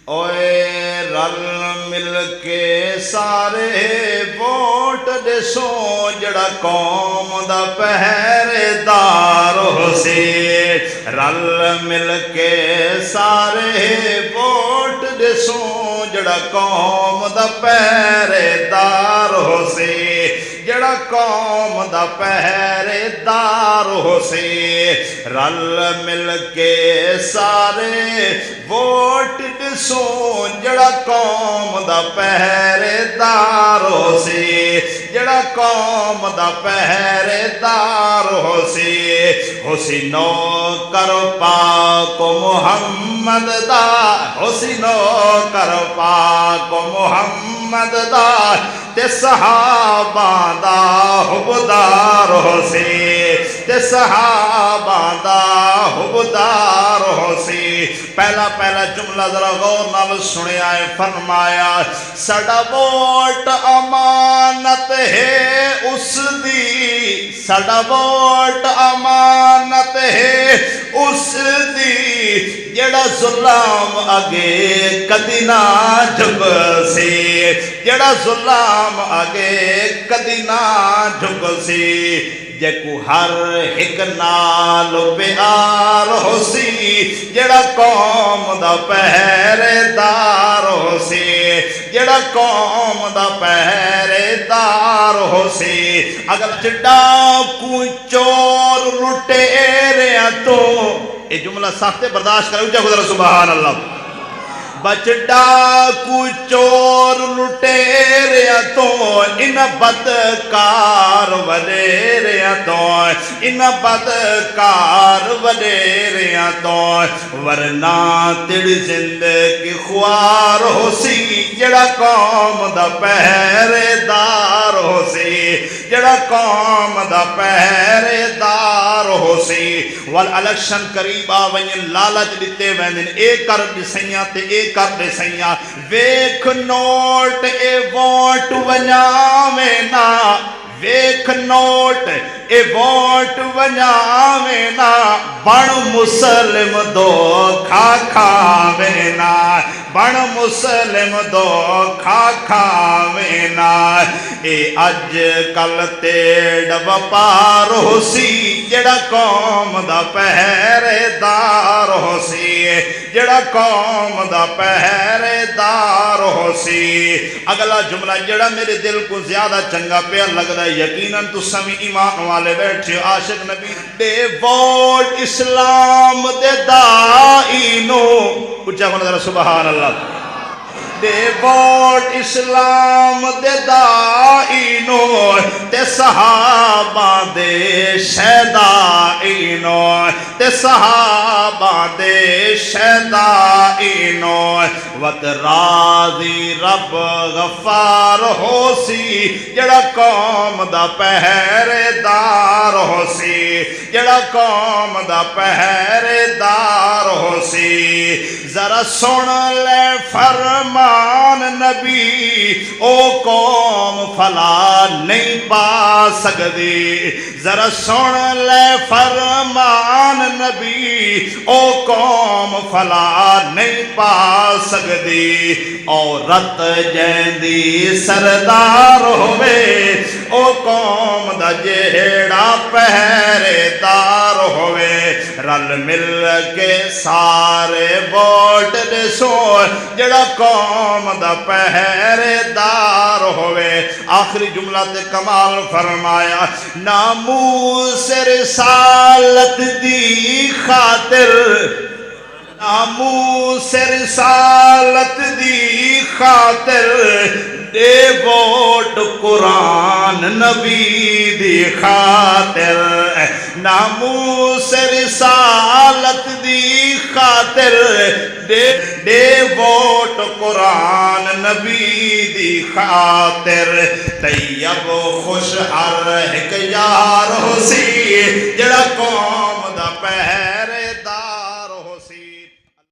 ओए रल मिल के सारे वोट दिसो जड़ा कौम दा पहरेदार होसी। रल मिल के सारे वोट दिसो जड़ा कौम दा पहरेदार होसी। जड़ा कौम दा पहरेदार होसी। रल मिल के सारे वोट दिसो जड़ा कौम दा पहरेदार होसी। जड़ा कौम दा पहरेदार होसी। होसी नौकर पाक मुहम्मद दा। होसी नौकर पाक मुहम्मद दा ते सहाबा दा हुबदार होसी। ते सहाबा दा हुबदार होसी। पहला पहला जुमला जरा गौर नाल सुनिया है। फरमाया साडा वोट अमानत है उसदी। साडा वोट अमानत है उसदी। जड़ा जुल्म अगे कदी ना झुकसी। जड़ा जुल्म अगे कदी ना झुकसी। जेकू हर एक नाल प्यार होसी। जड़ा कौम दा पहरेदार होसी। जड़ा कौम दा पहरेदार होसी। अगर डाकू चोर लुटेरिया तो ये जुमला सख्त बर्दाश्त करे। उच्चा खुदा सुभान अल्लाह। बच डाकू चोर लुटेरिया तो इन बदकार वडेरिया तो। इन बदकार वडेरिया तो वरना तेरी जिंदगी ख्वार होसी। जड़ा कौम दा पहरेदार होसी। जड़ा कौम दा पहरेदार होसी। वल इलेक्शन करीब आ वञन लालच दिते वेंदन। ए कर दिसैया ते ए कर दिसैया। वेख नोट ए वोट वञावे ना। वेख नोट ए वोट वञावे ना। बण मुसलिम दो खा खावे ना। बण मुसलिम दो खा खावे ना। ए अज कल तेड़ वपार होसी। जड़ा कौम दा पहरेदार होसी। जड़ा कौम दा पहरेदार होसी। अगला जुमला जड़ा मेरे दिल को ज्यादा चंगा प्यार लगता है। यकीनन तुसां भी ईमान वाले बैठे आशिक नबी दे वोट इस्लाम दे दाई नो। उच्चा बोलो जरा सुभान अल्लाह। दे वोट इस्लाम दे दाई नो ते सहाबा दे शहदाई नो। ते सहाबा दे शहदाई नो। वत राजी रब गफार होसी। जड़ा कौम दा पहरेदार होसी। जड़ा कौम दा पहरेदार होसी। जरा सुन ले फरमान नबी ओ कौम फला नहीं पा सकदी। जरा सुन ले फरमान नबी ओ कौम फला नहीं पा सकदी। औरत जैंदी सरदार होवे ओ कौम दा जेड़ा पहरेदार होवे। रल मिल के सारे वोट दिसो जड़ा कौम दा पहरेदार होवे। आखिरी जुमला ते कमाल फरमाया नामूस रिसालत दी खातिर। नामूस रिसालत दी खातिर दे वोट कुरान नबी दी खातिर। नामूस रिसालत दी खातिर दे वोट कुरान नबी दी खातिर। तैयब खुश हर एक यार होसी। जड़ा कौम दा पह